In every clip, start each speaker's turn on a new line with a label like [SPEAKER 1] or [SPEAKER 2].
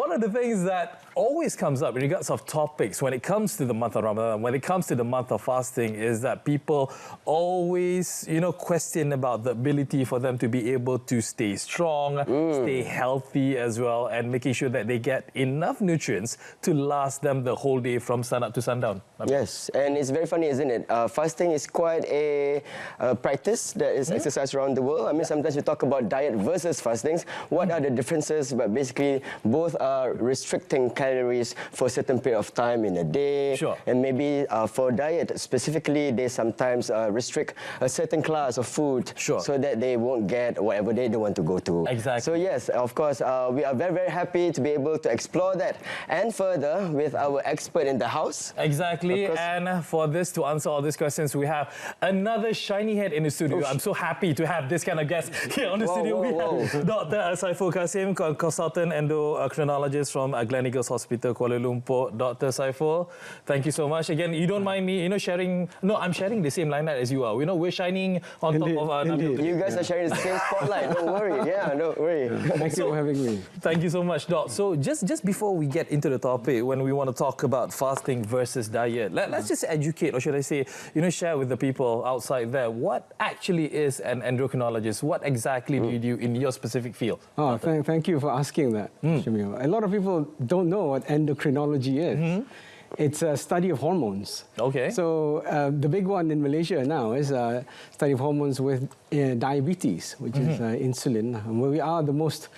[SPEAKER 1] one of the things that always comes up in regards of topics when it comes to the month of Ramadan, when it comes to the month of fasting, is that people always, question about the ability for them to be able to stay strong, stay healthy as well, and making sure that they get enough nutrients to last them the whole day from sun up to sundown.
[SPEAKER 2] Yes, and it's very funny, isn't it? Fasting is quite a practice that is exercised around the world. I mean, sometimes we talk about diet versus fastings. What are the differences? But basically, both are restricting calories for a certain period of time in a day.
[SPEAKER 1] Sure.
[SPEAKER 2] And maybe for diet, specifically, they sometimes restrict a certain class of food so that they won't get whatever they want to go to.
[SPEAKER 1] Exactly.
[SPEAKER 2] So yes, of course, we are very, very happy to be able to explore that and further with our expert in the house.
[SPEAKER 1] Exactly. And for this, to answer all these questions, we have another shiny head in the studio. I'm so happy to have this kind of guest here on the studio. We have Dr. Saiful Kassim, consultant endocrinologist from Gleneagles Hospital, Kuala Lumpur. Dr. Saiful, thank you so much. Again, you don't mind me, sharing... No, I'm sharing the same limelight as you are. We're shining on top of another...
[SPEAKER 2] You guys are sharing the same spotlight. Don't worry. Yeah, don't worry.
[SPEAKER 3] Thank you for having me.
[SPEAKER 1] Thank you so much, Doc. So just before we get into the topic, when we want to talk about fasting versus diet, let's just educate, or should I say, share with the people outside there, what actually is an endocrinologist? What exactly do you do in your specific field?
[SPEAKER 3] Oh, thank you for asking that, Shamil. A lot of people don't know what endocrinology is. It's a study of hormones.
[SPEAKER 1] Okay.
[SPEAKER 3] So the big one in Malaysia now is a study of hormones with diabetes, which is insulin. We are the most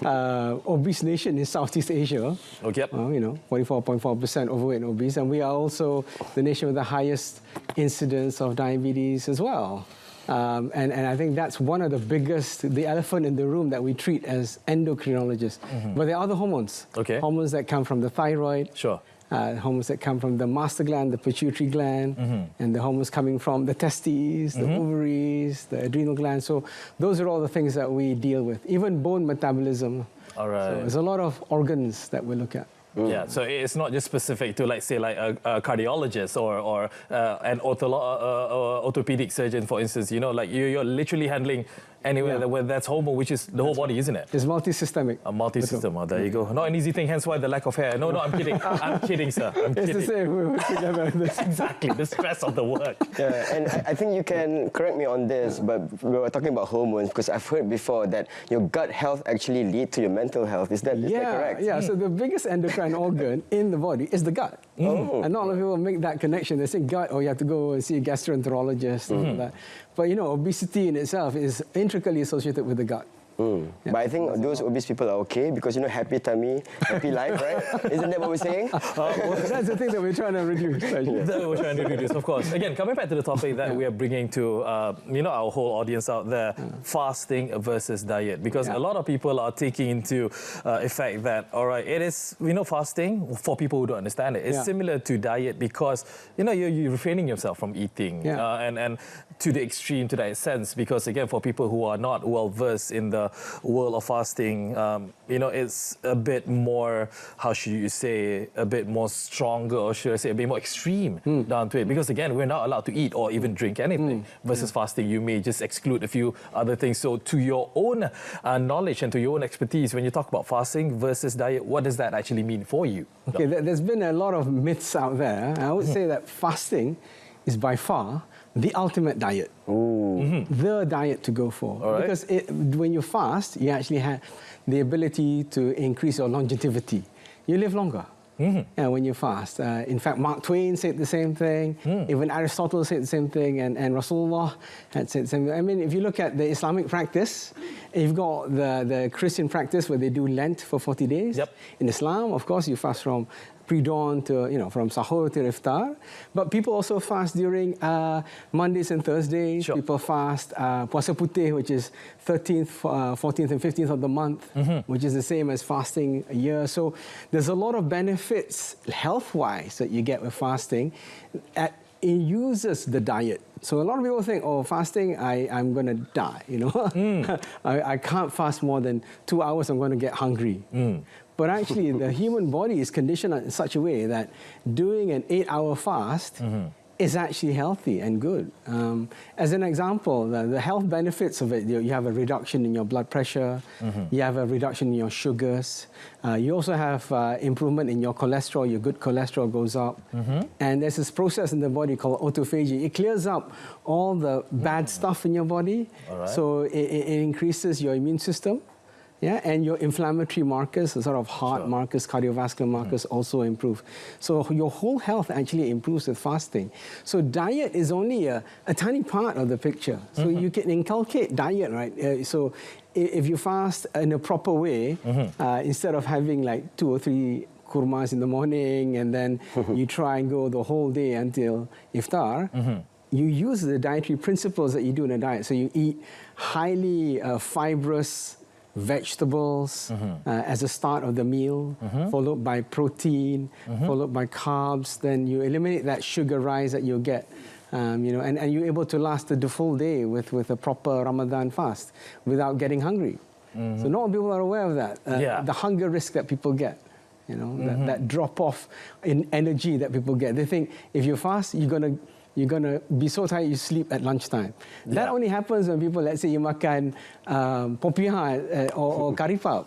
[SPEAKER 3] obese nation in Southeast Asia.
[SPEAKER 1] Okay.
[SPEAKER 3] 44.4% overweight and obese. And we are also the nation with the highest incidence of diabetes as well. And I think that's one of the biggest, the elephant in the room that we treat as endocrinologists. But there are other hormones.
[SPEAKER 1] Okay.
[SPEAKER 3] Hormones that come from the thyroid.
[SPEAKER 1] Sure.
[SPEAKER 3] Hormones that come from the master gland, the pituitary gland, and the hormones coming from the testes, the ovaries, the adrenal gland. So those are all the things that we deal with. Even bone metabolism.
[SPEAKER 1] All right.
[SPEAKER 3] So there's a lot of organs that we look at.
[SPEAKER 1] Yeah, so it's not just specific to, like, say, a cardiologist or an orthopedic surgeon, for instance. Like you're literally handling anywhere where that's hormone, which is the whole body, isn't it?
[SPEAKER 3] It's multi-systemic.
[SPEAKER 1] A multi-system. Oh, there you go. Not an easy thing, hence why the lack of hair. No, I'm kidding. I'm kidding, sir. I'm kidding.
[SPEAKER 3] It's the same. We work together.
[SPEAKER 1] Exactly, the stress of the work.
[SPEAKER 2] Yeah, and I think you can correct me on this, but we were talking about hormones because I've heard before that your gut health actually leads to your mental health. Is that correct?
[SPEAKER 3] Yeah, so the biggest endocrine organ in the body is the gut. And not a lot of people make that connection. They say gut, you have to go and see a gastroenterologist and all that. But obesity in itself is intricately associated with the gut.
[SPEAKER 2] Yeah. But I think those obese people are okay because, happy tummy, happy life, right? Isn't that what we're saying?
[SPEAKER 3] Well, that's the thing that we're trying to reduce.
[SPEAKER 1] That we're trying to reduce, of course. Again, coming back to the topic that we are bringing to, our whole audience out there, fasting versus diet. Because a lot of people are taking into effect that, all right, it is, fasting, for people who don't understand it, it's similar to diet because, you're refraining yourself from eating. And to the extreme, to that sense, because, again, for people who are not well-versed in the world of fasting, it's a bit more, how should you say, a bit more stronger, or should I say a bit more extreme down to it. Because again, we're not allowed to eat or even drink anything. Versus fasting, you may just exclude a few other things. So to your own knowledge and to your own expertise, when you talk about fasting versus diet, what does that actually mean for you?
[SPEAKER 3] Okay, there's been a lot of myths out there. I would say that fasting is by far the ultimate diet. The diet to go for.
[SPEAKER 1] Right.
[SPEAKER 3] Because when you fast, you actually have the ability to increase your longevity. You live longer. When you fast. In fact, Mark Twain said the same thing. Even Aristotle said the same thing, and Rasulullah had said the same thing. I mean, if you look at the Islamic practice, you've got the Christian practice where they do Lent for 40 days. In Islam, of course, you fast from pre-dawn to, from sahur to iftar. But people also fast during Mondays and Thursdays. People fast puasa putih, which is 13th, 14th and 15th of the month, which is the same as fasting a year. So there's a lot of benefits health-wise that you get with fasting. It uses the diet. So a lot of people think, fasting, I'm going to die, I can't fast more than 2 hours, I'm going to get hungry. But actually, the human body is conditioned in such a way that doing an 8-hour fast is actually healthy and good. As an example, the health benefits of it, you have a reduction in your blood pressure, you have a reduction in your sugars, you also have improvement in your cholesterol, your good cholesterol goes up, and there's this process in the body called autophagy. It clears up all the bad stuff in your body, so it increases your immune system. Yeah, and your inflammatory markers, the sort of heart markers, cardiovascular markers also improve. So your whole health actually improves with fasting. So diet is only a tiny part of the picture. So you can inculcate diet, right? So if you fast in a proper way, instead of having like 2 or 3 kurmas in the morning and then you try and go the whole day until iftar, you use the dietary principles that you do in a diet. So you eat highly fibrous vegetables as a start of the meal, followed by protein, followed by carbs. Then you eliminate that sugar rise that you get, and you're able to last the full day with a proper Ramadan fast without getting hungry. So not all people are aware of that. The hunger risk that people get, that drop off in energy that people get. They think if you fast, you're going to be so tired you sleep at lunchtime. That only happens when people, let's say you makan popiah or karipap,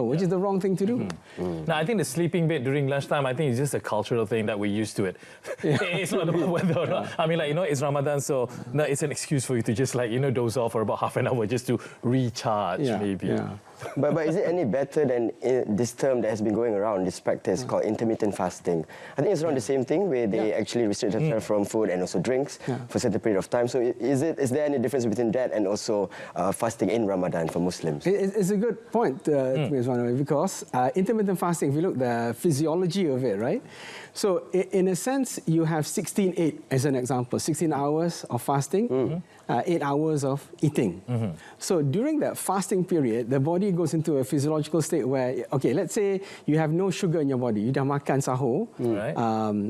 [SPEAKER 3] which is the wrong thing to do.
[SPEAKER 1] Now, I think the sleeping bit during lunchtime, I think it's just a cultural thing that we're used to it. It's not about whether or not. I mean, it's Ramadan, so it's an excuse for you to just doze off for about half an hour just to recharge, maybe.
[SPEAKER 3] Yeah.
[SPEAKER 2] But is it any better than this term that has been going around, this practice called intermittent fasting? I think it's around the same thing where they actually restrict themselves from food and also drinks for a certain period of time. So is there any difference between that and also fasting in Ramadan for Muslims?
[SPEAKER 3] It's a good point, because intermittent fasting, if you look at the physiology of it, right? So in a sense, you have 16-8 as an example, 16 hours of fasting, 8 hours of eating. So during that fasting period, the body goes into a physiological state where, okay, let's say you have no sugar in your body, you dah makan sahur,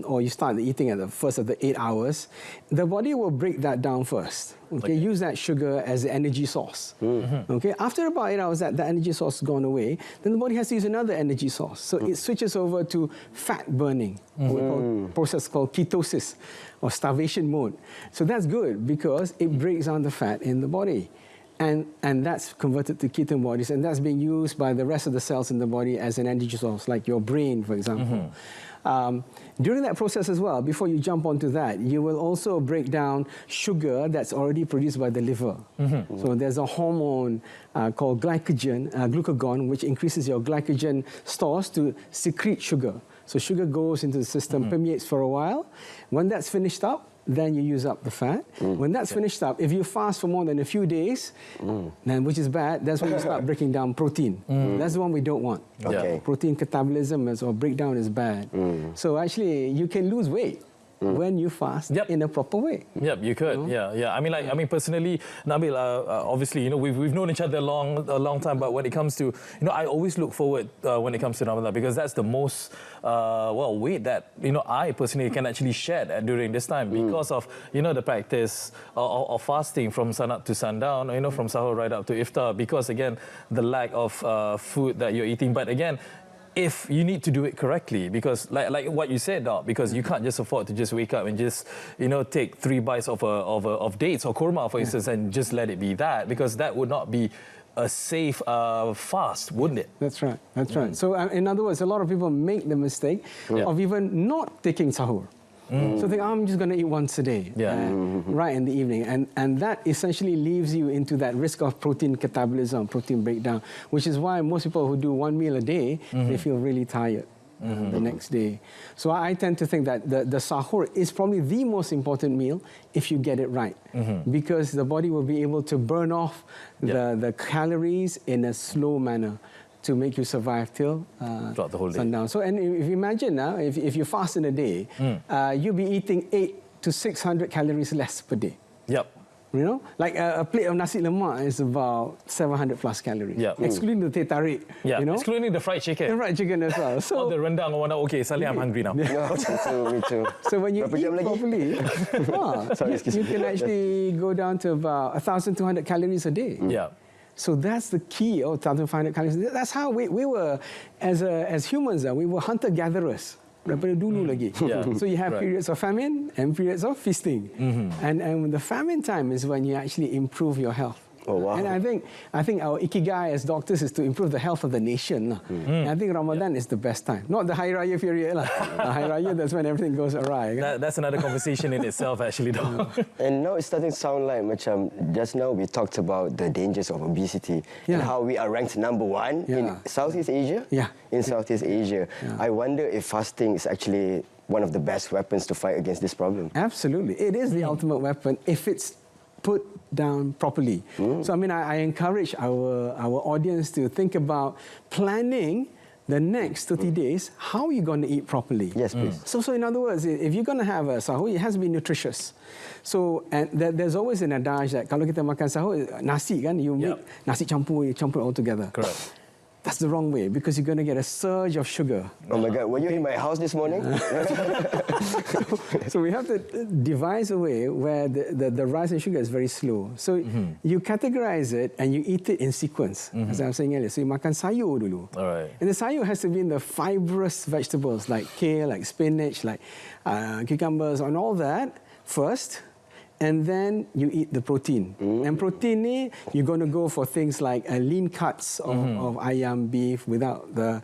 [SPEAKER 3] or you start eating at the first of the 8 hours, the body will break that down first. Okay, use that sugar as the energy source. Okay, after about 8 hours, that energy source has gone away, then the body has to use another energy source. So it switches over to fat burning, a process called ketosis or starvation mode. So that's good because it breaks down the fat in the body. And that's converted to ketone bodies, and that's being used by the rest of the cells in the body as an energy source, like your brain, for example. During that process as well, before you jump onto that, you will also break down sugar that's already produced by the liver. So there's a hormone called glucagon, which increases your glycogen stores to secrete sugar. So sugar goes into the system, permeates for a while. When that's finished up, then you use up the fat. When that's finished up, if you fast for more than a few days, then, which is bad, that's when you start breaking down protein. That's the one we don't want. Protein catabolism or breakdown is bad. So actually, you can lose weight when you fast in a proper way.
[SPEAKER 1] You could. I mean, personally, Nabil, obviously, we've known each other a long time, but when it comes to, I always look forward when it comes to Ramadan because that's the most, weight that, I personally can actually shed during this time because of, the practice of fasting from sun-up to sundown, from sahur right up to iftar, because again, the lack of food that you're eating. But again, if you need to do it correctly, because like what you said, Doc, because you can't just afford to just wake up and just take 3 bites of dates or kurma, for instance, and just let it be that, because that would not be a safe fast, wouldn't it?
[SPEAKER 3] That's right. That's right. So in other words, a lot of people make the mistake of even not taking sahur. So think, I'm just going to eat once a day, right in the evening. And that essentially leaves you into that risk of protein catabolism, protein breakdown, which is why most people who do 1 meal a day, they feel really tired the next day. So I tend to think that the sahur is probably the most important meal if you get it right, because the body will be able to burn off the calories in a slow manner to make you survive till
[SPEAKER 1] throughout the whole day.
[SPEAKER 3] Sundown. So, and if you imagine now, if you fast in a day, you'll be eating 800 to 600 calories less per day. Like a plate of nasi lemak is about 700 plus calories, excluding the teh tarik.
[SPEAKER 1] Excluding the fried chicken.
[SPEAKER 3] The fried chicken as well. So
[SPEAKER 1] all the rendang or whatnot. Okay, suddenly I'm hungry now.
[SPEAKER 2] Me too.
[SPEAKER 3] So when you eat properly, you can actually go down to about 1,200 calories a day. So that's the key. 1,500 calories. That's how we were, as humans, we were hunter-gatherers. daripada dulu lagi. So you have periods of famine and periods of feasting. And the famine time is when you actually improve your health.
[SPEAKER 2] Oh, wow.
[SPEAKER 3] And I think our ikigai as doctors is to improve the health of the nation. And I think Ramadan is the best time. Not the Hari Raya period. The Hari Raya, that's when everything goes awry.
[SPEAKER 1] That's another conversation in itself, actually.
[SPEAKER 2] And now it's starting to sound like, just now we talked about the dangers of obesity and how we are ranked #1 in Southeast Asia. In Southeast Asia. I wonder if fasting is actually one of the best weapons to fight against this problem.
[SPEAKER 3] Absolutely. It is the ultimate weapon if it's put down properly. So, I encourage our audience to think about planning the next 30 days, how are you going to eat properly?
[SPEAKER 2] Yes, please.
[SPEAKER 3] So in other words, if you're going to have a sahur, it has to be nutritious. So, and there's always an adage that kalau kita makan sahur, nasi kan, you make nasi campur, you campur it all together.
[SPEAKER 1] Correct.
[SPEAKER 3] That's the wrong way because you're going to get a surge of sugar.
[SPEAKER 2] Oh my God, were you in my house this morning?
[SPEAKER 3] So we have to devise a way where the rise in sugar is very slow. So you categorize it and you eat it in sequence, as I was saying earlier. So you makan sayur dulu.
[SPEAKER 1] All right.
[SPEAKER 3] And the sayur has to be in the fibrous vegetables like kale, like spinach, like cucumbers and all that first. And then you eat the protein. And protein ni, you're going to go for things like lean cuts of ayam, beef without the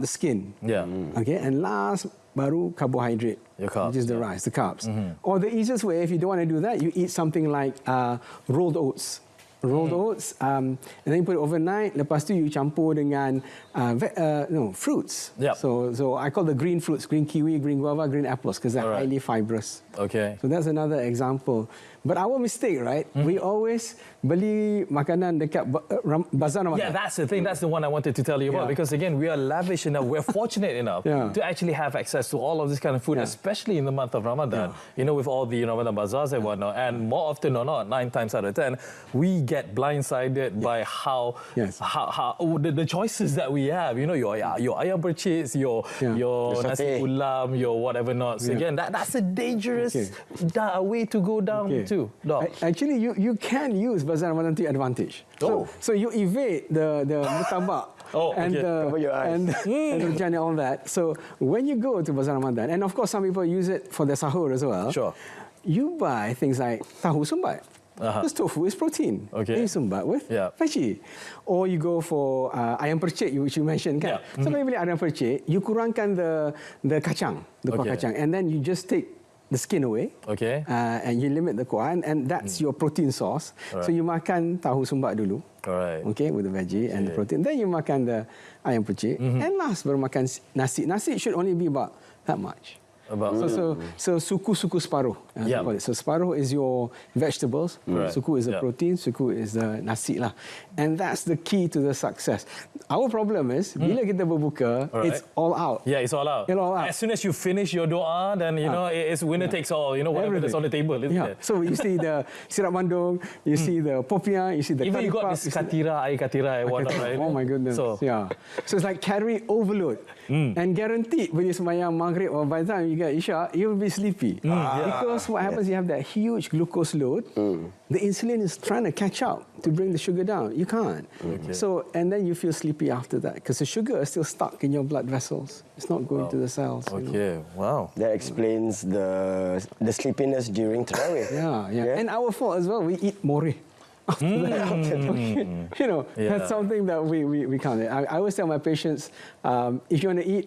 [SPEAKER 3] skin. Okay. And last, baru carbohydrate,
[SPEAKER 1] carbs,
[SPEAKER 3] which is the rice, the carbs. Or the easiest way, if you don't want to do that, you eat something like rolled oats. Rolled oats, and then you put it overnight. Lepas tu you campur dengan fruits. So I call the green fruits, green kiwi, green guava, green apples, because they're highly fibrous.
[SPEAKER 1] Okay.
[SPEAKER 3] So that's another example. But our mistake, right? We always beli makanan dekat bazar Ramadan.
[SPEAKER 1] Yeah, that's the thing. That's the one I wanted to tell you about. Because again, we are lavish enough, we're fortunate enough to actually have access to all of this kind of food, especially in the month of Ramadan. You know, with all the Ramadan bazaars and whatnot. And more often or not, 9 times out of 10, we get blindsided by how the choices that we have. You know, your ayam perchis, your nasi ulam, your whatever not. So again, that's a dangerous way to go down too.
[SPEAKER 3] Actually, you can use Bazar Ramadan to your advantage. So you evade the murtabak and the rujak and all that. So when you go to Bazar Ramadan, and of course some people use it for their sahur as well. You buy things like tahu sumbat. Because tofu is protein. And you sumbat with veggie. Or you go for ayam percik, which you mentioned. Kan? So when you beli ayam percik, you kurangkan the kacang, the kuah kacang, and then you just take the skin away, and you limit the kuah, and that's your protein source. So you makan tahu sumbat dulu, with the veggie and the protein. Then you makan the ayam percik, and last baru makan nasi. Nasi should only be about that much. So suku separuh. So separuh is your vegetables, suku is the protein, suku is the nasi lah. And that's the key to the success. Our problem is, bila kita berbuka, it's all out.
[SPEAKER 1] Yeah, it's all out. As soon as you finish your doa, then you know it's winner takes all. You know whatever that's on the table, isn't it?
[SPEAKER 3] So you see the sirap bandung, you see the popiah, you see the
[SPEAKER 1] even you got this air katira, whatnot, right?
[SPEAKER 3] Oh my goodness. So it's like calorie overload, and guaranteed when you sembahyang maghrib or by the time you get Isha, you'll be sleepy. Because what happens, you have that huge glucose load. The insulin is trying to catch up to bring the sugar down. You can't. So, and then you feel sleepy after that because the sugar is still stuck in your blood vessels. It's not going to the cells.
[SPEAKER 1] Wow.
[SPEAKER 2] That explains the sleepiness during Tarawih.
[SPEAKER 3] And our fault as well. We eat more. You know, that's something that we can't. I always tell my patients, if you want to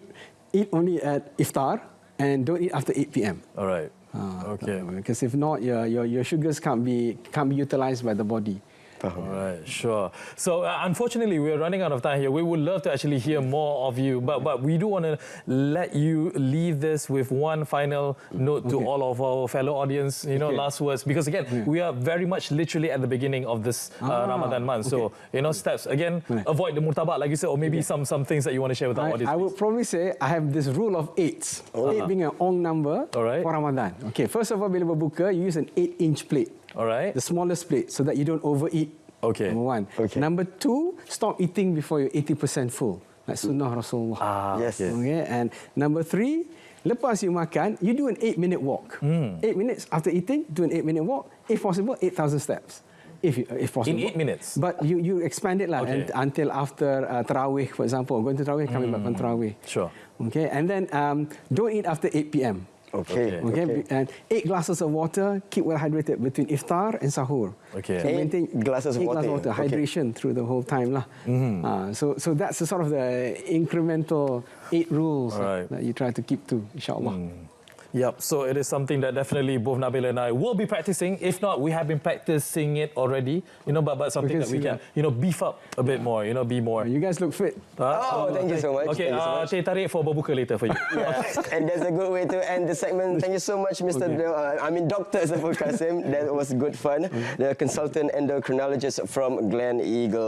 [SPEAKER 3] eat only at iftar and don't eat after 8 p.m.
[SPEAKER 1] All right.
[SPEAKER 3] Because if not, your sugars can't be utilized by the body.
[SPEAKER 1] All right, sure. So unfortunately, we're running out of time here. We would love to actually hear more of you, but we do want to let you leave this with one final note to all of our fellow audience, you know, last words, because again, we are very much literally at the beginning of this Ramadan month. So, you know, steps, again, avoid the murtabak, like you said, or maybe some things that you want to share with our audience.
[SPEAKER 3] I would probably say I have this rule of 8. 8 being an ong number for Ramadan. Okay, first of all, bila berbuka, you use an 8-inch plate. The smallest plate, so that you don't overeat. Number one. Number 2, stop eating before you're 80% full. Like Sunnah Rasulullah. And number 3, lepas you makan, you do an 8-minute walk. 8 minutes after eating, do an 8-minute walk. If possible, 8,000 steps. if possible.
[SPEAKER 1] In 8 minutes?
[SPEAKER 3] But you expand it until after Tarawih, for example. Going to Tarawih, coming back from Tarawih.
[SPEAKER 1] Sure.
[SPEAKER 3] Okay, and then don't eat after 8 p.m.
[SPEAKER 2] Okay.
[SPEAKER 3] And 8 glasses of water, keep well hydrated between iftar and sahur.
[SPEAKER 1] Okay.
[SPEAKER 3] So
[SPEAKER 2] 8 glasses of water.
[SPEAKER 3] Hydration through the whole time lah. So that's the sort of the incremental 8 rules that you try to keep to, inshallah.
[SPEAKER 1] Yep, so it is something that definitely both Nabil and I will be practicing. If not, we have been practicing it already, but something that we can, beef up a bit more, be more.
[SPEAKER 3] You guys look fit.
[SPEAKER 2] Thank you so much.
[SPEAKER 1] Okay, teh tarik for berbuka later for you.
[SPEAKER 2] And that's a good way to end the segment. Thank you so much, Dr. Saiful Kassim. That was good fun. The consultant endocrinologist from Gleneagles.